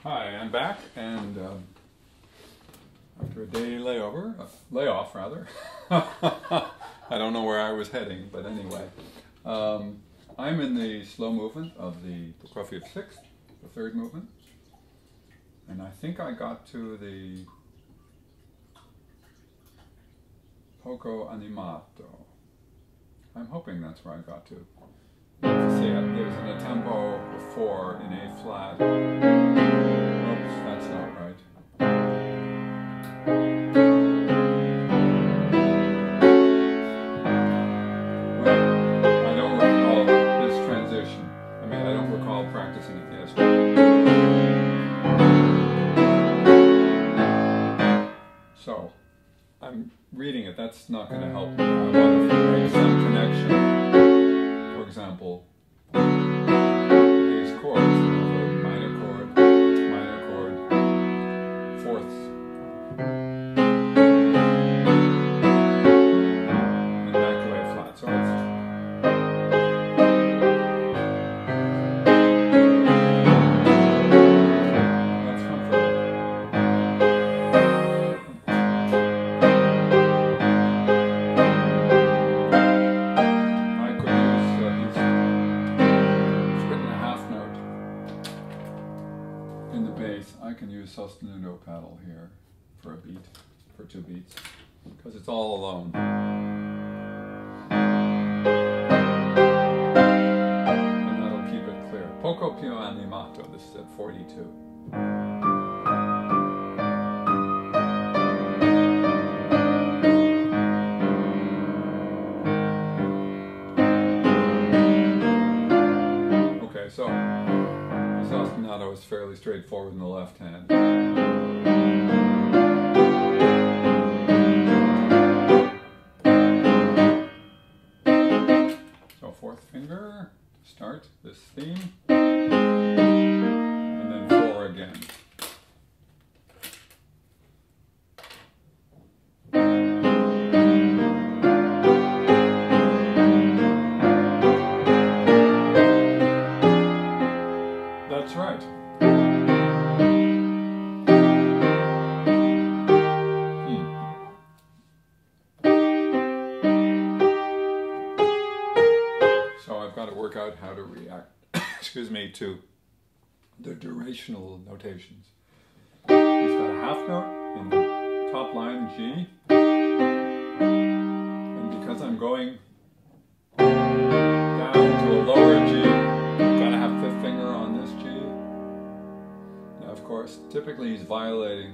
Hi, I'm back, and after a day layoff rather. I don't know where I was heading, but anyway. I'm in the slow movement of the Prokofiev sixth, the third movement, and I think I got to the poco animato. I'm hoping that's where I got to. See, there's a tempo of 4 in A flat. Oops, that's not right. Well, I don't recall this transition. I mean, I don't recall practicing it yesterday. So, I'm reading it. That's not going to help me. I want to make some connection. For example, these chords, a minor chord, fourths, and back to A flat. So that's comfortable. In the bass, I can use sostenuto pedal here for a beat, for 2 beats, because it's all alone. And that'll keep it clear. Poco più animato, this is at 42. Okay, so ostinato is fairly straightforward in the left hand. So 4th finger to start this theme, and then 4 again. That's right. So I've got to work out how to react, excuse me, to the durational notations. He's got a half note in the top line, G, and because I'm going down to a lower G, I've got to have 5th finger on this G. Now, of course, typically he's violating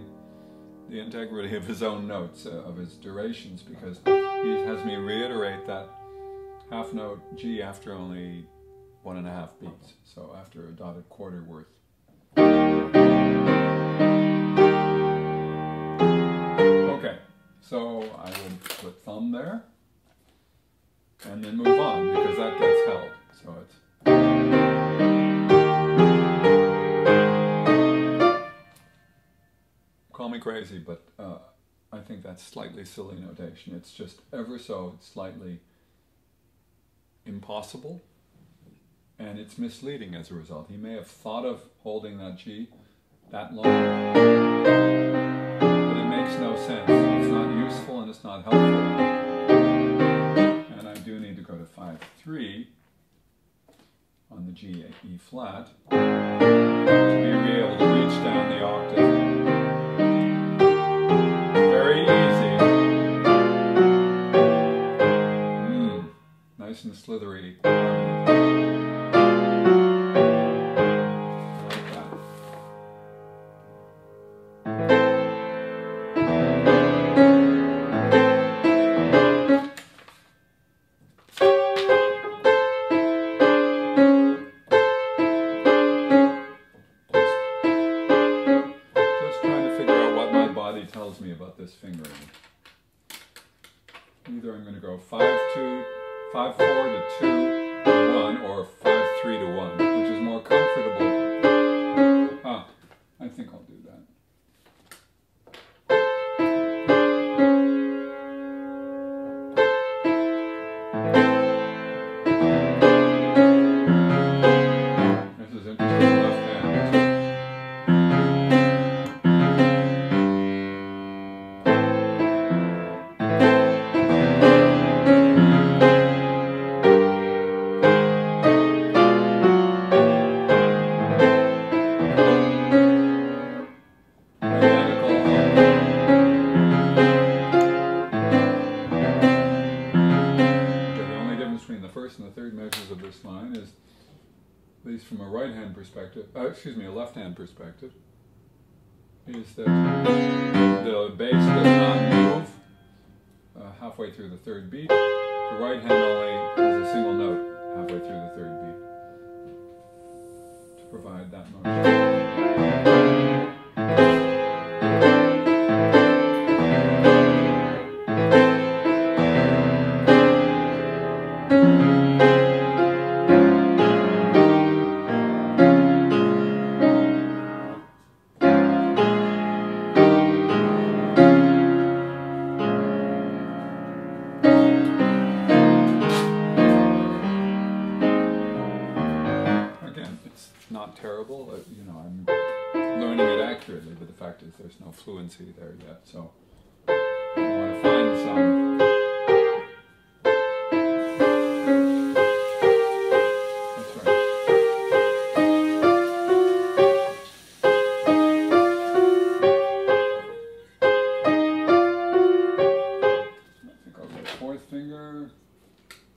the integrity of his own notes, of his durations, because he has me reiterate that half note G after only 1.5 beats, so after a dotted quarter worth. Okay, so I will put thumb there, and then move on, because that gets held. So it's... Call me crazy, but I think that's slightly silly notation. It's just ever so slightly impossible, and it's misleading as a result. He may have thought of holding that G that long, but it makes no sense. It's not useful and it's not helpful. And I do need to go to 5/3 on the G, E flat, to be able to reach down the octave. Very easy. Nice and slithery. I like that. Just trying to figure out what my body tells me about this fingering. Either I'm going to go 5-4 to 2, least from a right-hand perspective, excuse me, a left-hand perspective, is that the bass does not move halfway through the third beat. The right hand only has a single note halfway through the third beat to provide that motion. Not terrible, you know, I'm learning it accurately, but the fact is there's no fluency there yet, so I want to find some. That's right. I think I'll go fourth finger,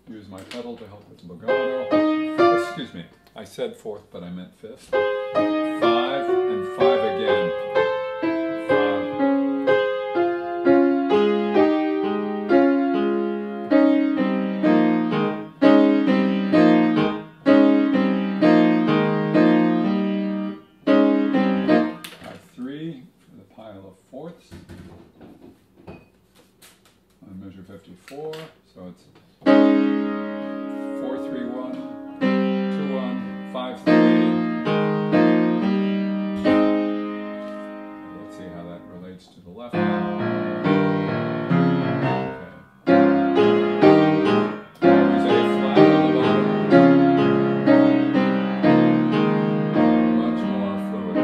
use my pedal to help with legato. Excuse me. I said fourth, but I meant fifth. 5 and 5 again. 5. Five, 3 for the pile of fourths. On measure 54, so it's 4, 3, 1. 5, 3. Let's see how that relates to the left hand. Okay. Always A flat on the bottom. Much more fluid.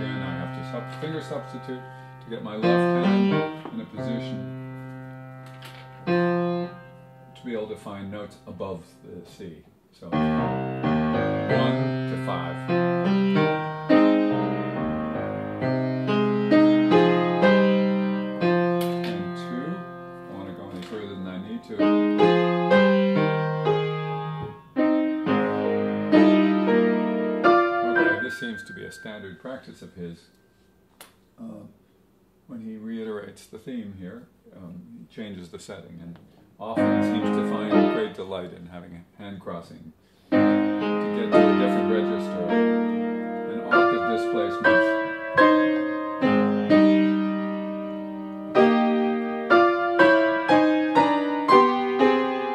Again, I have to finger substitute to get my left hand in a position to be able to find notes above the C. So 1 to 5. And 2. I don't want to go any further than I need to. Okay, this seems to be a standard practice of his. When he reiterates the theme here, he changes the setting and often seems to find great delight in having a hand crossing to get to a different register and octave displacements.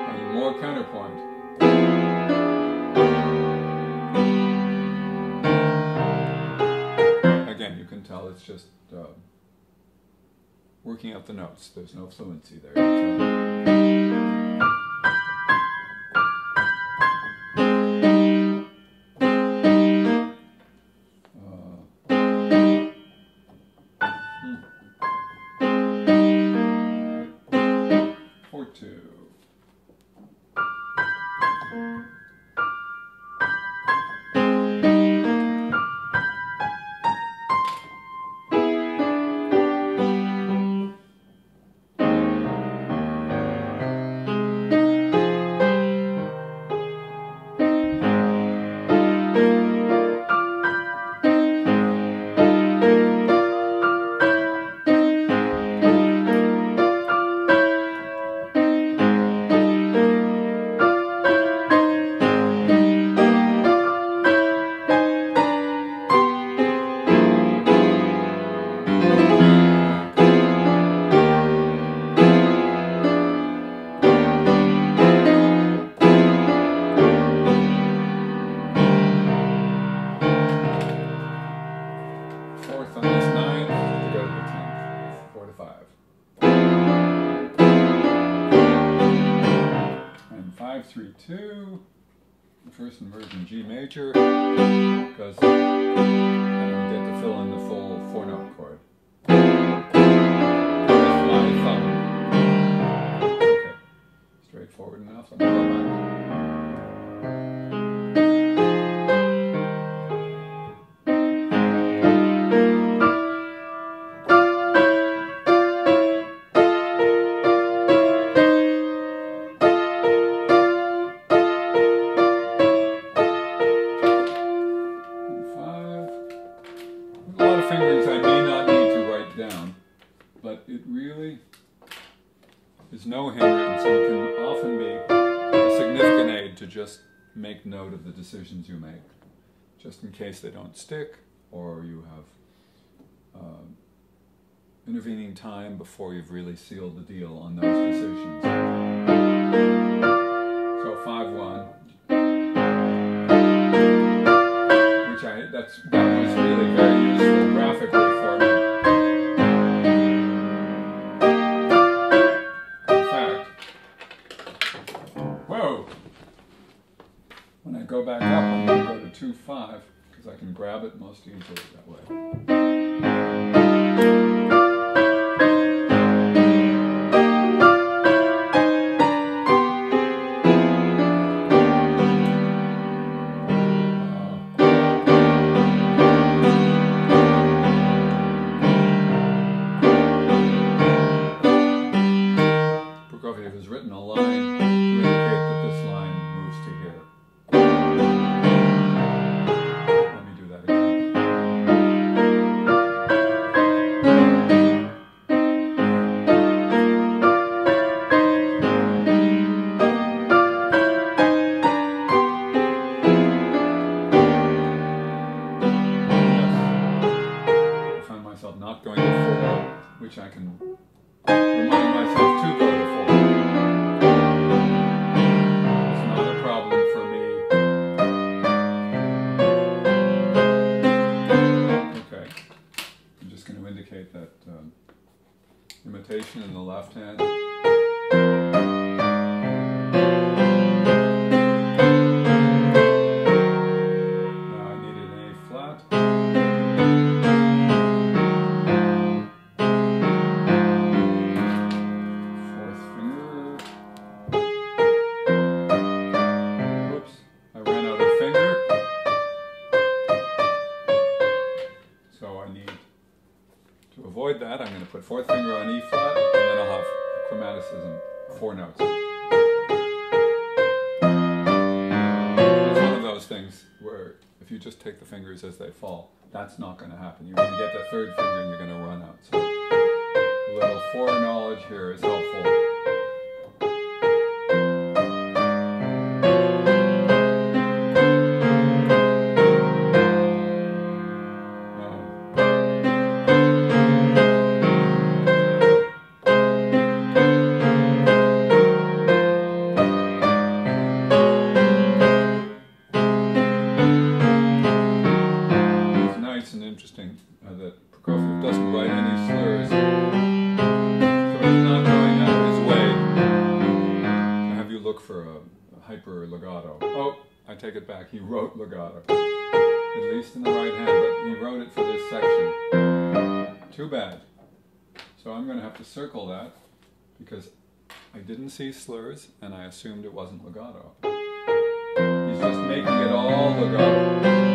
And more counterpoint. Again, you can tell it's just working out the notes. There's no fluency there. Fourth on this 9, to go to the 10th, 4 to 5. And 5, 3, 2, the first inversion G major, because I don't get to fill in the full 4-note chord. With my thumb. Okay, straightforward enough, let me go back. And so it can often be a significant aid to just make note of the decisions you make, just in case they don't stick, or you have intervening time before you've really sealed the deal on those decisions. So 5-1, which that was really very useful graphically for me. In fact, whoa! When I go back up, I'm going to go to 2-5 because I can grab it most easily that way. Prokofiev has written a line to indicate that this line moves to here. Let me do that again. Yes. I find myself not going to 4, which I can remind myself to go to 4. It's not a problem for me. Okay. I'm just going to indicate that imitation in the left hand. Now I needed an A flat. To avoid that, I'm going to put 4th finger on E flat, and then I'll have chromaticism, 4 notes. It's one of those things where if you just take the fingers as they fall, that's not going to happen. You're going to get the 3rd finger and you're going to run out. So a little foreknowledge here is helpful. Interesting that Prokofiev doesn't write any slurs, so he's not going out of his way to have you look for a hyper legato. Oh, I take it back, he wrote legato, at least in the right hand, but he wrote it for this section. Too bad. So I'm going to have to circle that, because I didn't see slurs, and I assumed it wasn't legato. He's just making it all legato.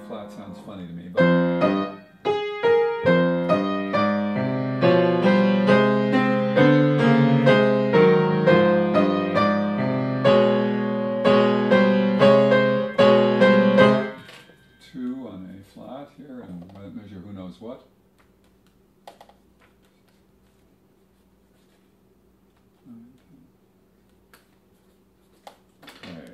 Flat sounds funny to me, but two on A flat here, and measure who knows what. Okay.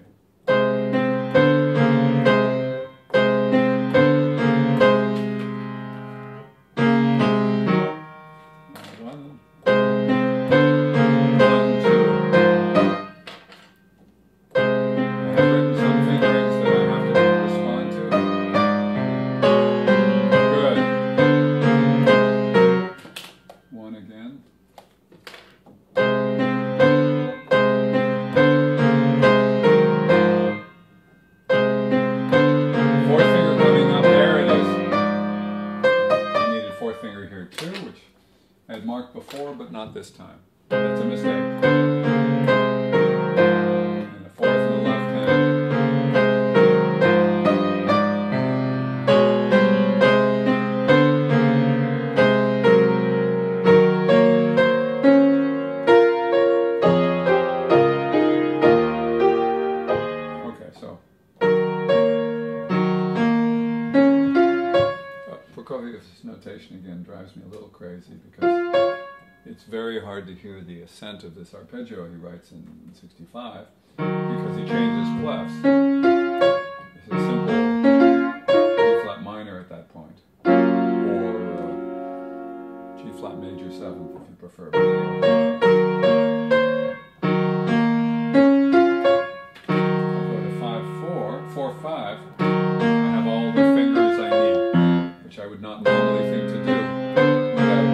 I had marked before, but not this time. That's a mistake. And a 4th in the left hand. Okay, so Prokofiev's notation notation again drives me a little crazy because it's very hard to hear the ascent of this arpeggio he writes in 65 because he changes clefs. It's a simple G flat minor at that point, or G flat major 7th if you prefer. I'll go to 5/4, 4/5. I have all the fingers I need, which I would not normally think to do without.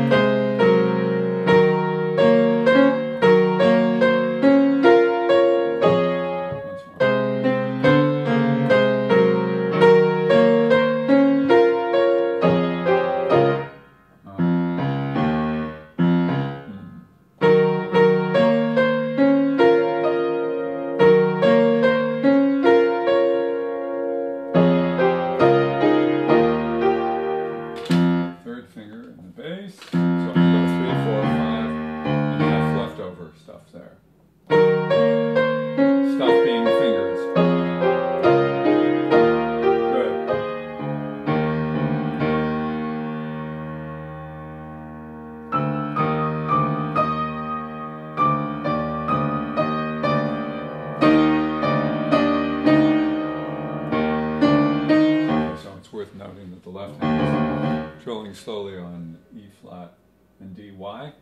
Slowly on E flat and D, why?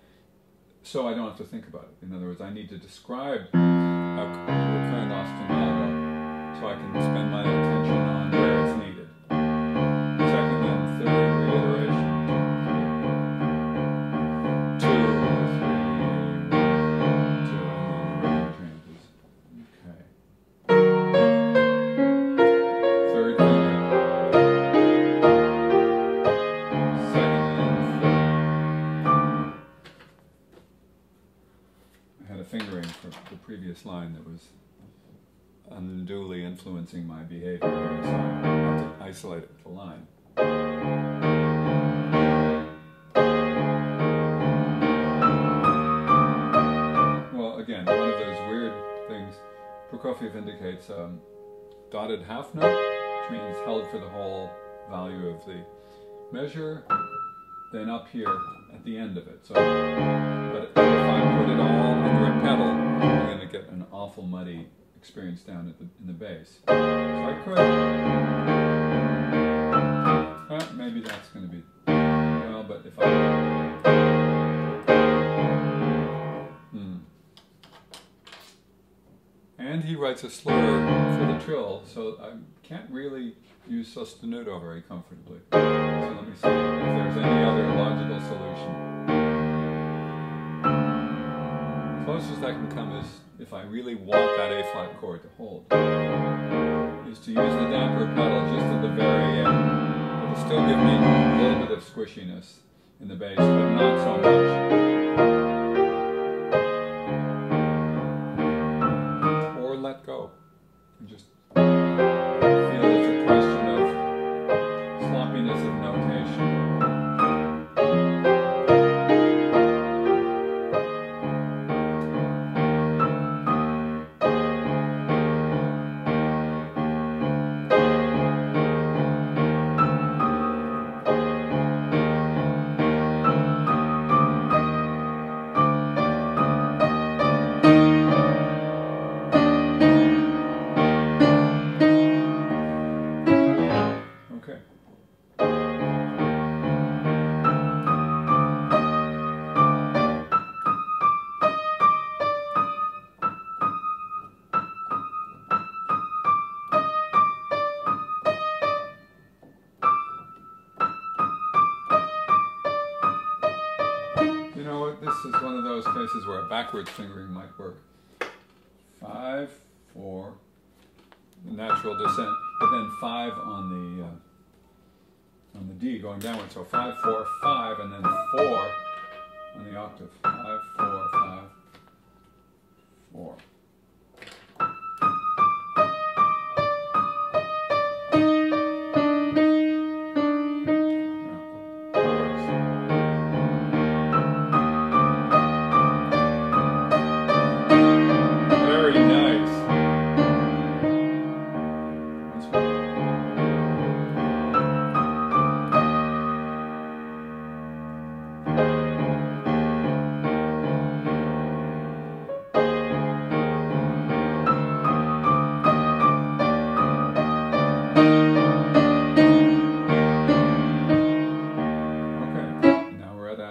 So I don't have to think about it. In other words, I need to describe a recurrent ostinato so I can spend my attention on where it's needed. Second and third reiteration. 2, 3, 1, 2, and then the rhythm changes. Okay. Third finger. Fingering for the previous line that was unduly influencing my behavior here, so I had to isolate it with the line. Well, again, one of those weird things, Prokofiev indicates dotted half note, which means held for the whole value of the measure, then up here at the end of it. So, but if I put it all under a pedal, I'm going to get an awful muddy experience down in the bass. So I could, maybe that's going to be, well, but if And he writes a slur for the trill, so I can't really use sostenuto very comfortably. So let me see if there's any other logical solution. Closest I can come is, if I really want that A flat chord to hold, is to use the damper pedal just at the very end. It'll still give me a little bit of squishiness in the bass, but not so much. Or let go and just feel it's a question of sloppiness of notation. This is one of those cases where a backwards fingering might work. 5, 4, the natural descent, but then 5 on the D going downward. So 5, 4, 5, and then 4 on the octave. 5, 4, 5, 4.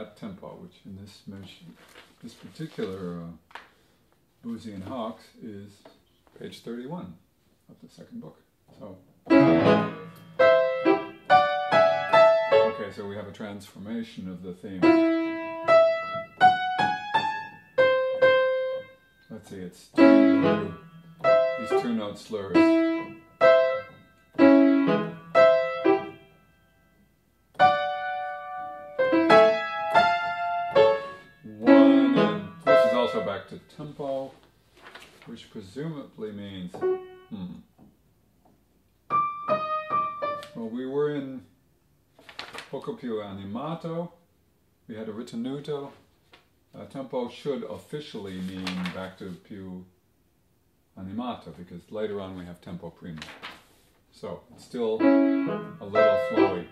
that tempo, which in this particular Boozy and Hawks is page 31 of the second book. So, okay, so we have a transformation of the theme. Let's see, it's these two-note slurs. One, and this is also back to tempo, which presumably means, well, we were in poco più animato, we had a ritenuto. Tempo should officially mean back to più animato, because later on we have tempo primo. So, it's still a little flowy.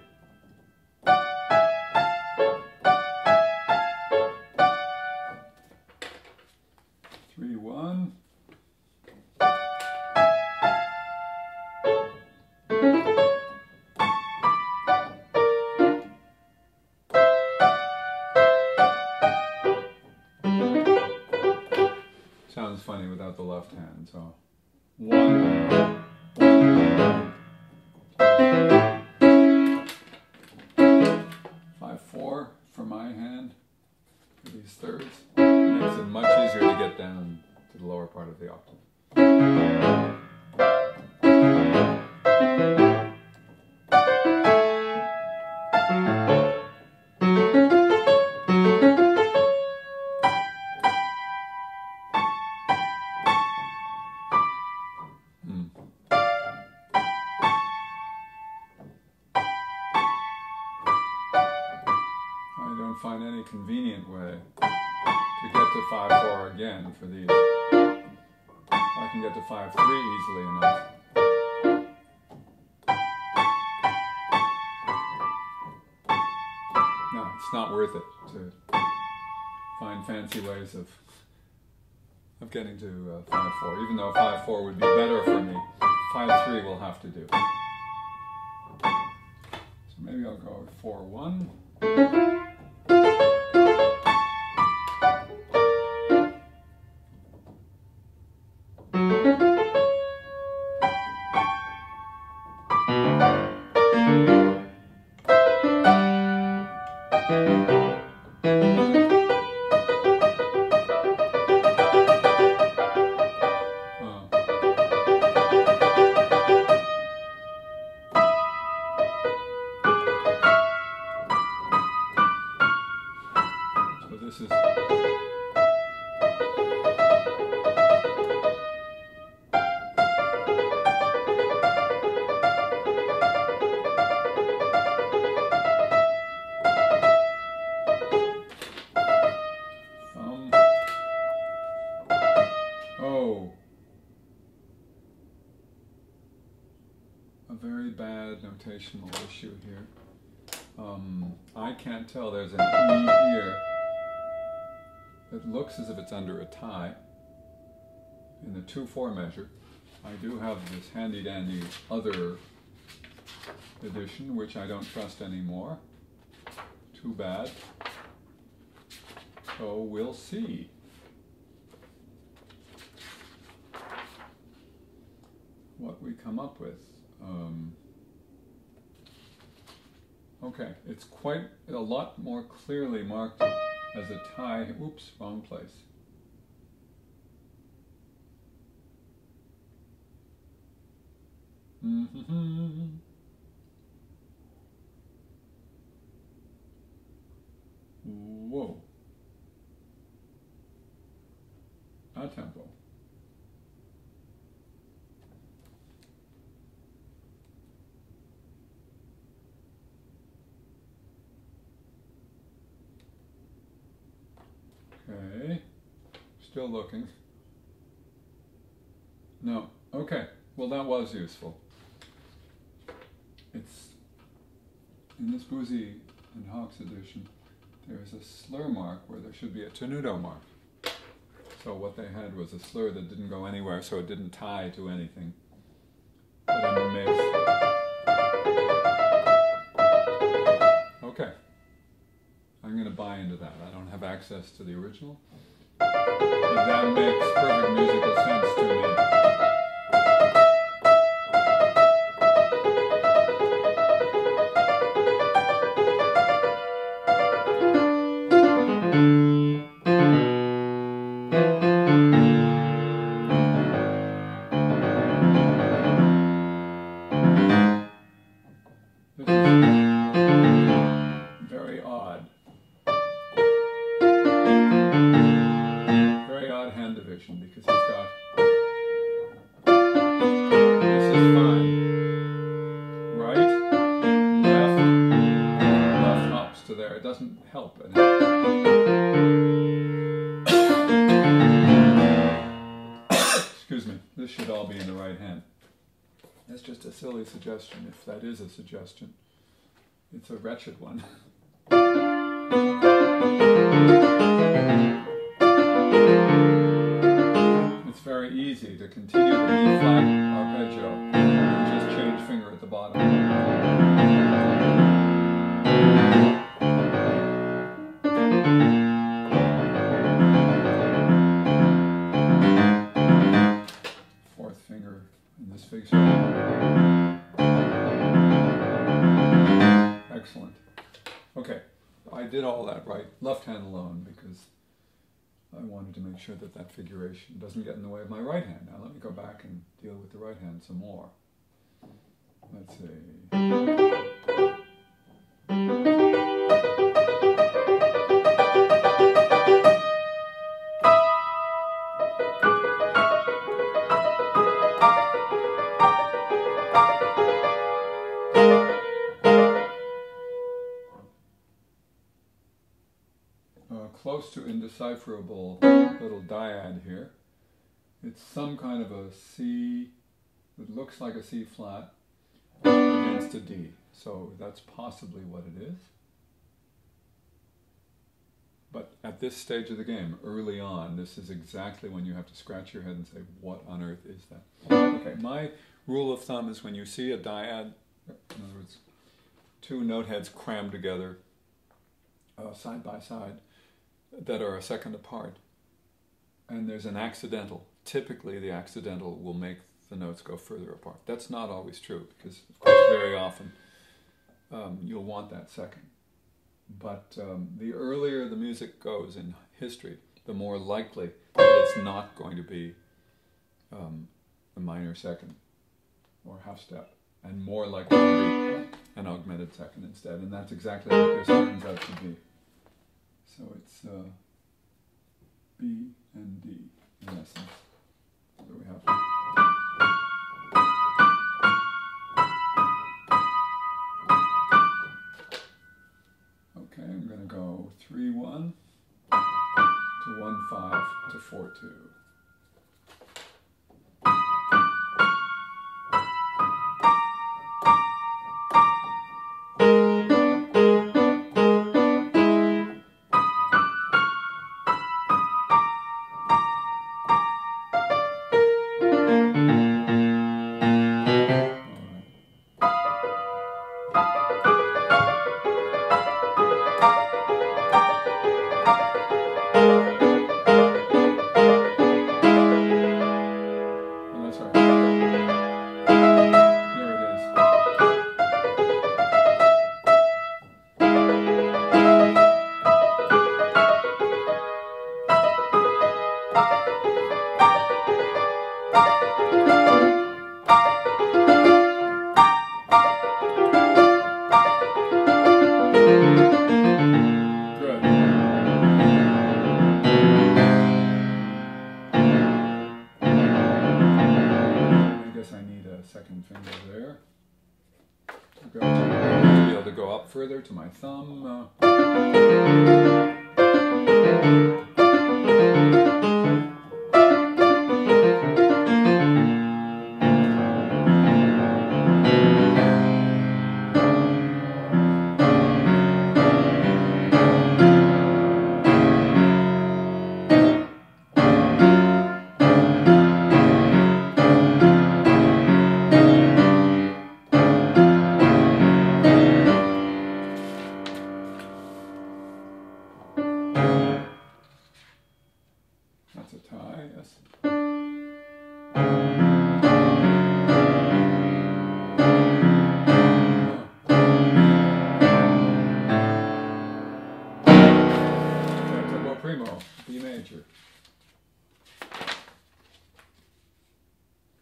Three, one. Sounds funny without the left hand, so 1, 1, 5, 4 for my hand for these thirds. Makes it much easier to get down to the lower part of the octave. Find any convenient way to get to 5-4 again for these. I can get to 5-3 easily enough. No, it's not worth it to find fancy ways of getting to 5-4, even though 5-4 would be better for me. 5-3 will have to do. So maybe I'll go with 4-1. This is a very bad notational issue here. I can't tell. There's an E here. It looks as if it's under a tie in the 2/4 measure. I do have this handy-dandy other edition, which I don't trust anymore. Too bad. So we'll see. What we come up with. Okay, it's quite a lot more clearly marked as a tie. Oops, wrong place. Whoa. A tempo. Okay, still looking. No, okay, well that was useful. It's, in this Boozy and Hawks edition, there's a slur mark where there should be a tenuto mark. So what they had was a slur that didn't go anywhere, so it didn't tie to anything. But in the mix. Okay, I'm going to buy into that. I don't have access to the original, but that makes perfect musical sense to me. Because he's got, this is fine, right, left hops to there. It doesn't help any. Excuse me, this should all be in the right hand. That's just a silly suggestion, if that is a suggestion. It's a wretched one. It's very easy to continue the B flat arpeggio and just change finger at the bottom. Fourth finger in this figure. Excellent. Okay, I did all that right, left hand alone, because I wanted to make sure that that figuration doesn't get in the way of my right hand. Now let me go back and deal with the right hand some more. Let's see. Close to indecipherable little dyad here. It's some kind of a C, it looks like a C flat against a D. So that's possibly what it is. But at this stage of the game, early on, this is exactly when you have to scratch your head and say, what on earth is that? Okay, my rule of thumb is when you see a dyad, in other words, two note heads crammed together, side by side, that are a second apart, and there's an accidental. Typically the accidental will make the notes go further apart. That's not always true, because of course very often you'll want that second. But the earlier the music goes in history, the more likely that it's not going to be a minor second or half step, and more likely to be an augmented second instead, and that's exactly what this turns out to be. So it's B and D in essence. So we have. Okay, I'm going to go 3-1 to 1-5 to 4-2. Second finger there. To be able to go up further to my thumb. That's a tie, yes. Primo, B major.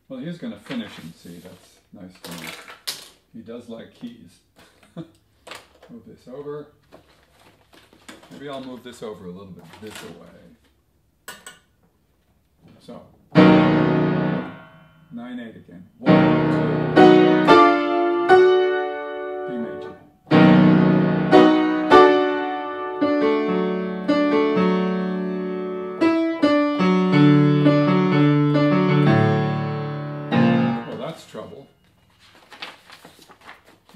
Well, he's going to finish in C. That's nice to know. He does like keys. Move this over. Maybe I'll move this over a little bit this way. So, 9/8 again. 1, 2, B major. Trouble.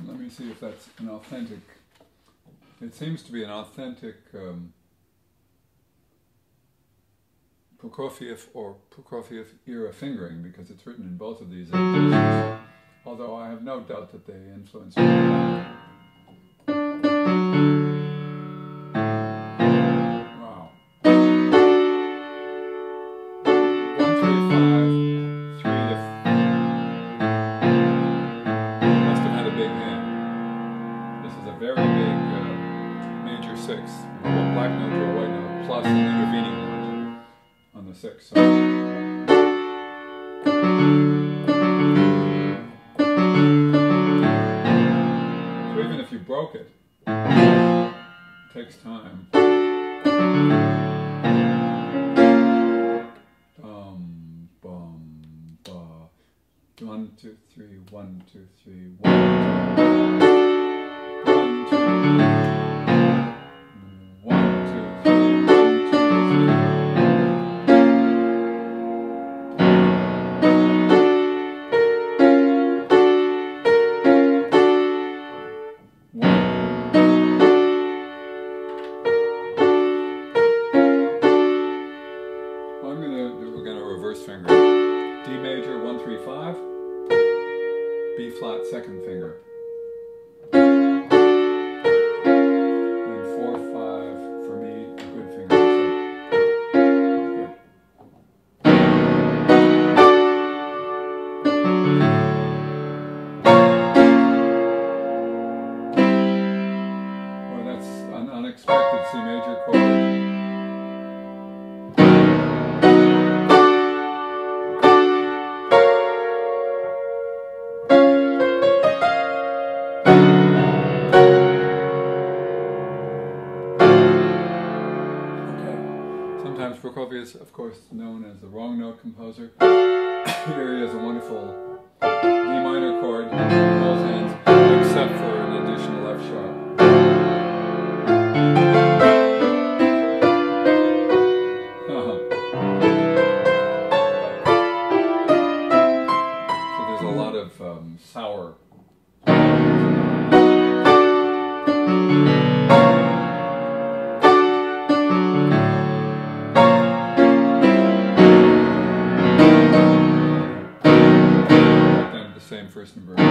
Let me see if that's an authentic. It seems to be an authentic Prokofiev or Prokofiev era fingering because it's written in both of these editions. Although I have no doubt that they influenced me. Wow. 1, 3, 5, 3 to 4. Must have had a big hand. This is a very big major 6. One black note to a white note, plus an intervening note on the 6. So even if you broke it, it takes time. Bum, ba. 1, 2, 3, 1, 2, 3, 1, 2, 1, 2, 3, 1, 2, 3. We're gonna reverse finger. D major 1, 3, 5. B flat second finger. And 4, 5 for me, a good finger. So good. Well, that's an unexpected C major chord. Sometimes Prokofiev is, of course, known as the wrong note composer. Here he has a wonderful D minor chord in both hands, except for an additional F sharp. So there's a lot of sour. Same first inversion.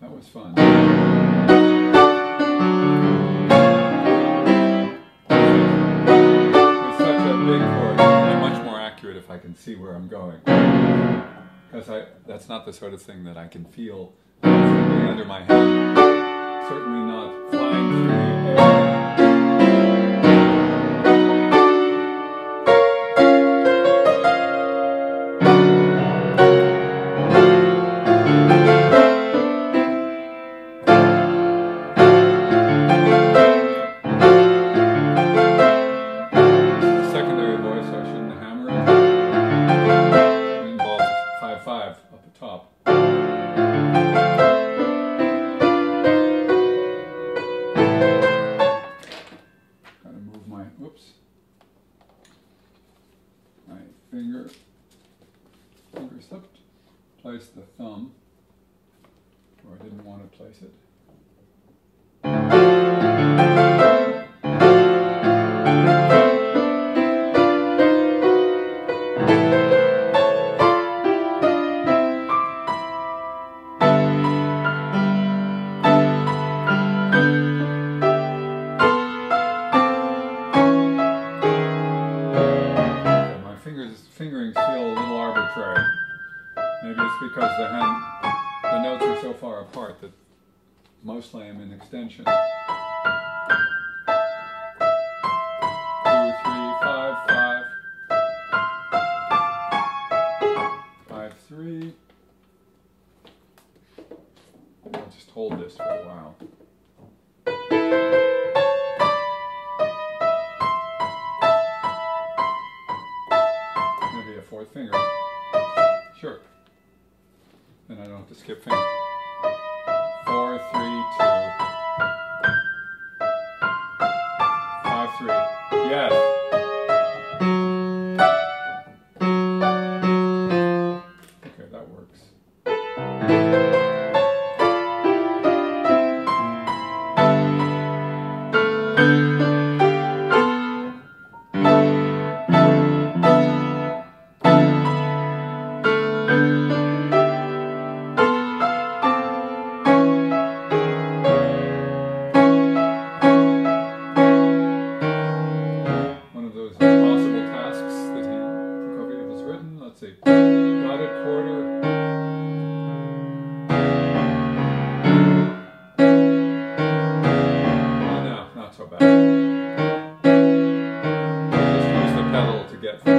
That was fun. It's such a big chord. I'm much more accurate if I can see where I'm going. Because that's not the sort of thing that I can feel under my hand. Certainly not flying through the air. finger slipped, place the thumb where I didn't want to place it. Fingerings feel a little arbitrary. Maybe it's because the notes are so far apart that mostly I'm in extension. 2, 3, 5, 5, 5, 3. I'll just hold this for a while. Fourth finger. Sure. Then I don't have to skip finger. 4, 3, 2. 5, 3. Yes. Okay, that works. Let's see, dotted quarter. Oh no, not so bad. Just use the pedal to get from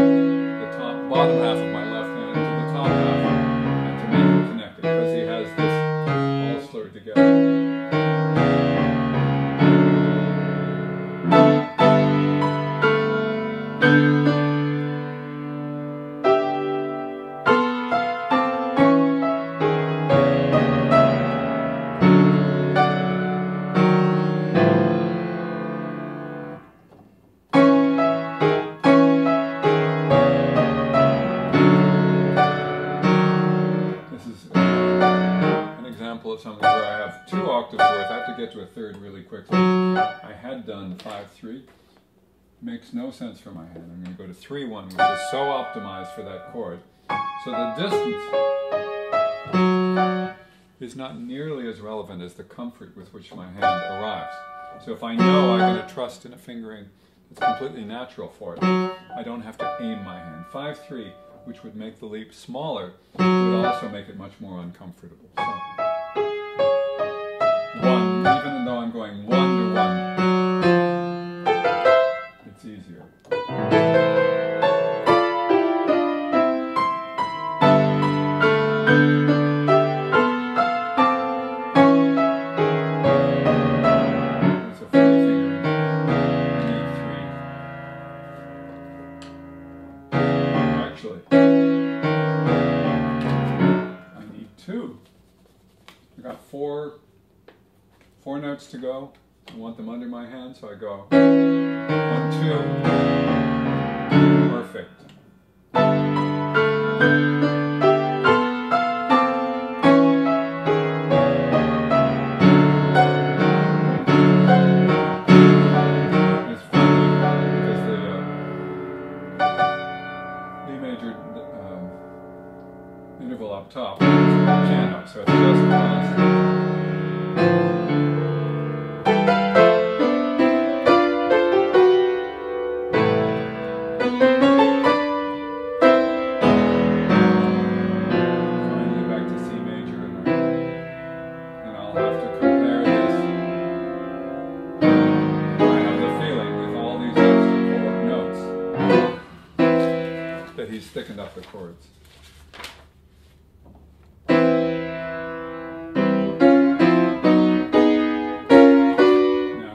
the bottom half of my left hand to the top half and to make it connected, because he has this all slurred together. Of something where I have 2 octaves worth. I have to get to a third really quickly. I had done 5-3. Makes no sense for my hand. I'm going to go to 3-1, which is so optimized for that chord. So the distance is not nearly as relevant as the comfort with which my hand arrives. So if I know I'm going to trust in a fingering that's completely natural for it, I don't have to aim my hand. 5-3, which would make the leap smaller, would also make it much more uncomfortable. So, 1, even though I'm going 1 to 1, it's easier. It's a funny fingering. I need 3. Actually, I need 2. I got 4 notes to go. I want them under my hand, so I go 1, 2. Perfect. It's funny because the D major interval up top is piano, so it's just constant. He's thickened up the chords. Now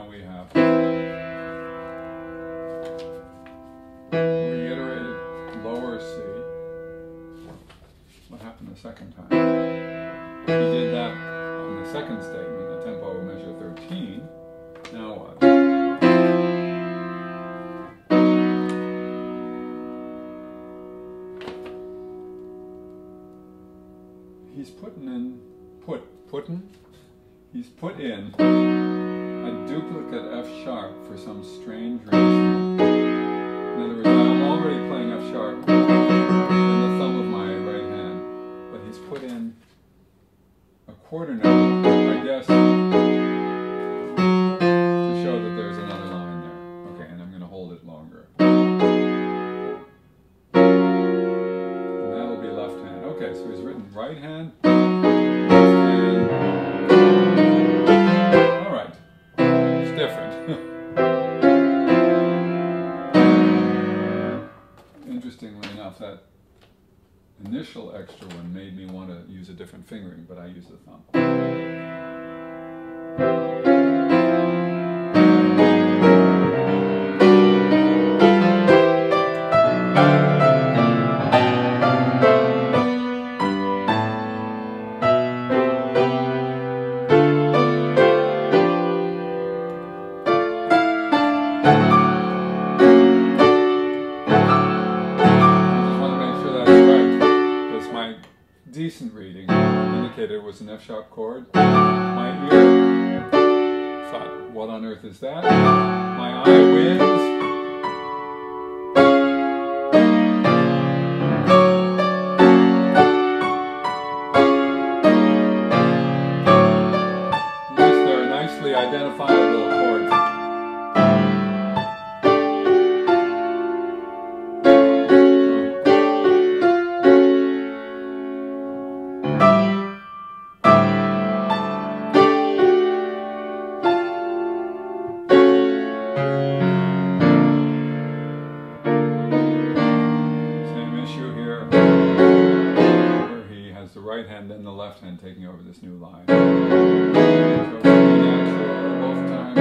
we have reiterated lower C. What happened the second time? He did that on the second statement, the tempo measure 13. Now what? he's put in a duplicate F sharp for some strange reason. In other words, I'm already playing F sharp in the thumb of my right hand, but he's put in a quarter note, I guess, to show that there's another line there. Okay, and I'm going to hold it longer. And that'll be left hand. Okay, so he's written right hand, left hand. All right, it's different. Interestingly enough, that initial extra one made me want to use a different fingering, but I use the thumb. Decent reading indicated it was an F sharp chord. My ear thought, what on earth is that? My eye wins. At least they're nicely identifiable chords. Right hand, then the left hand taking over this new line. So it's natural both times.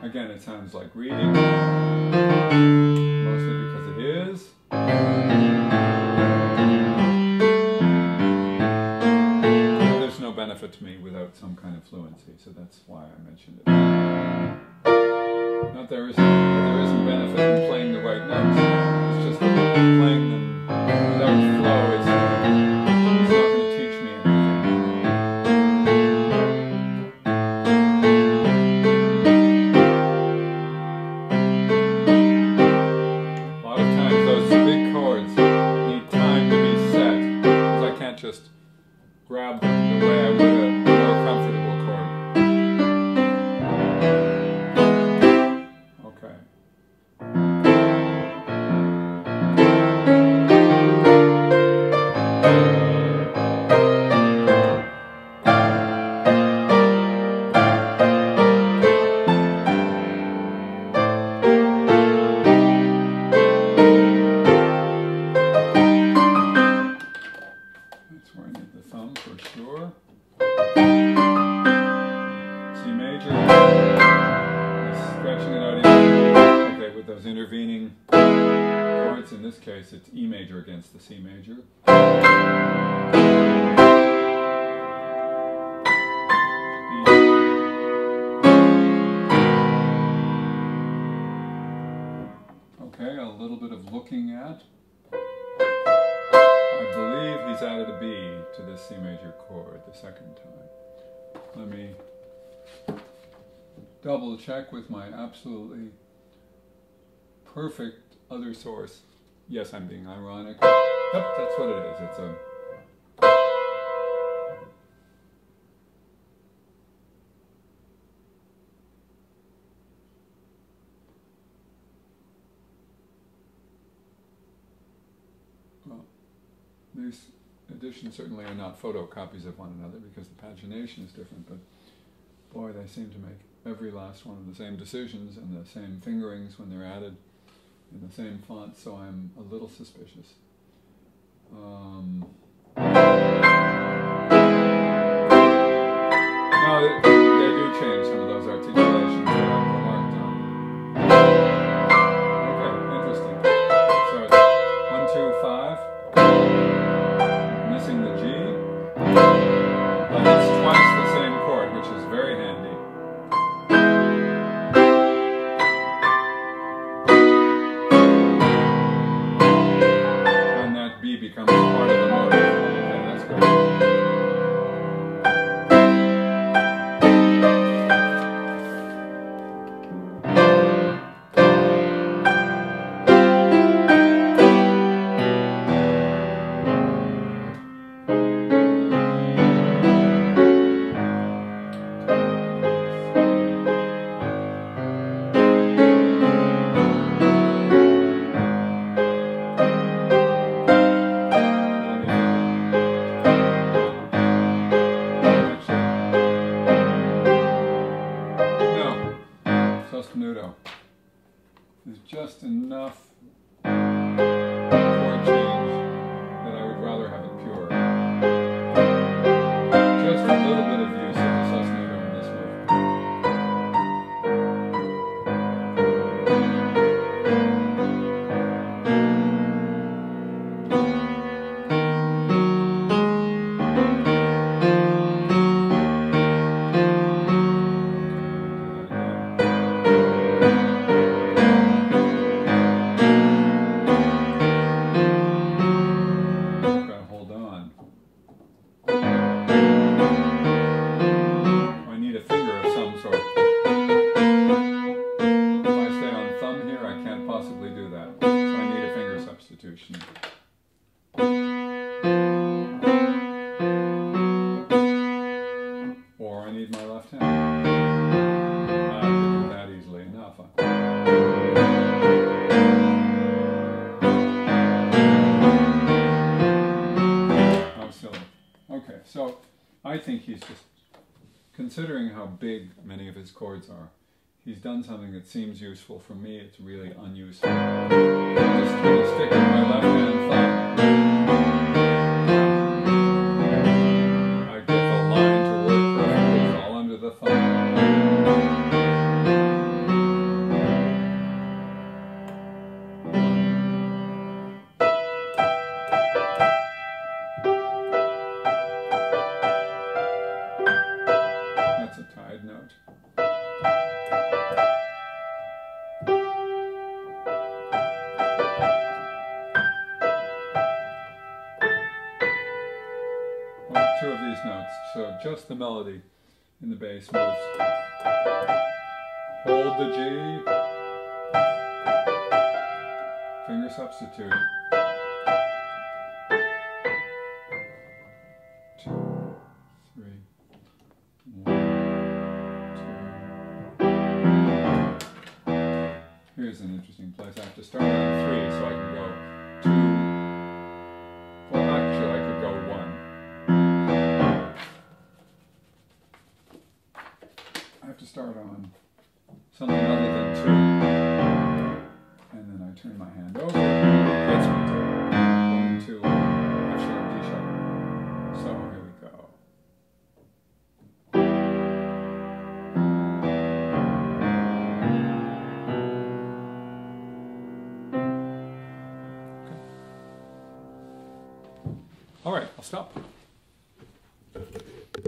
Again, it sounds like reading, mostly because it is. Benefit to me without some kind of fluency, so that's why I mentioned it. Not there isn't benefit in playing the right notes. It's just that playing them without flow is not going to teach me anything. A lot of times those big chords need time to be set, because I can't just grab them the way I would a more comfortable chord. Okay. That's where I need the thumb for sure. C major. Stretching it out even. Okay, with those intervening chords, in this case it's E major against the C major. Okay, a little bit of looking at. I believe he's added a B to this C major chord the second time. Let me double check with my absolutely perfect other source. Yes, I'm being ironic. Yep, that's what it is. It's a... Well, these editions certainly are not photocopies of one another because the pagination is different, but boy, they seem to make every last one of the same decisions and the same fingerings when they're added in the same font, so I'm a little suspicious. No, they do change some of those articulations that I've remarked on. Okay, interesting. So it's 1, 2, 5, missing the G, but it's twice the same chord, which is very with a motive. Okay, that's good. Sostenuto. There's just enough chord change that I would rather have it pure. Just a little bit of use of the sostenuto in this substitution. Or I need my left hand. I can do that easily enough. How silly. Okay, so I think he's just, considering how big many of his chords are, he's done something that seems useful. For me, it's really unuseful. I'm just going to stick with my left hand thumb. I get the line to work perfectly. It's all under the thumb. That's a tied note. Two of these notes, so just the melody in the bass moves. Hold the G, finger substitute. 2, 3, 1, 2. Here's an interesting place. I have to start on 3, so I can go 2. Well, actually, I could go 1. I have to start on something other than 2, and then I turn my hand over, gets me to 1, 2, F sharp, D sharp. So here we go. Okay. All right, I'll stop.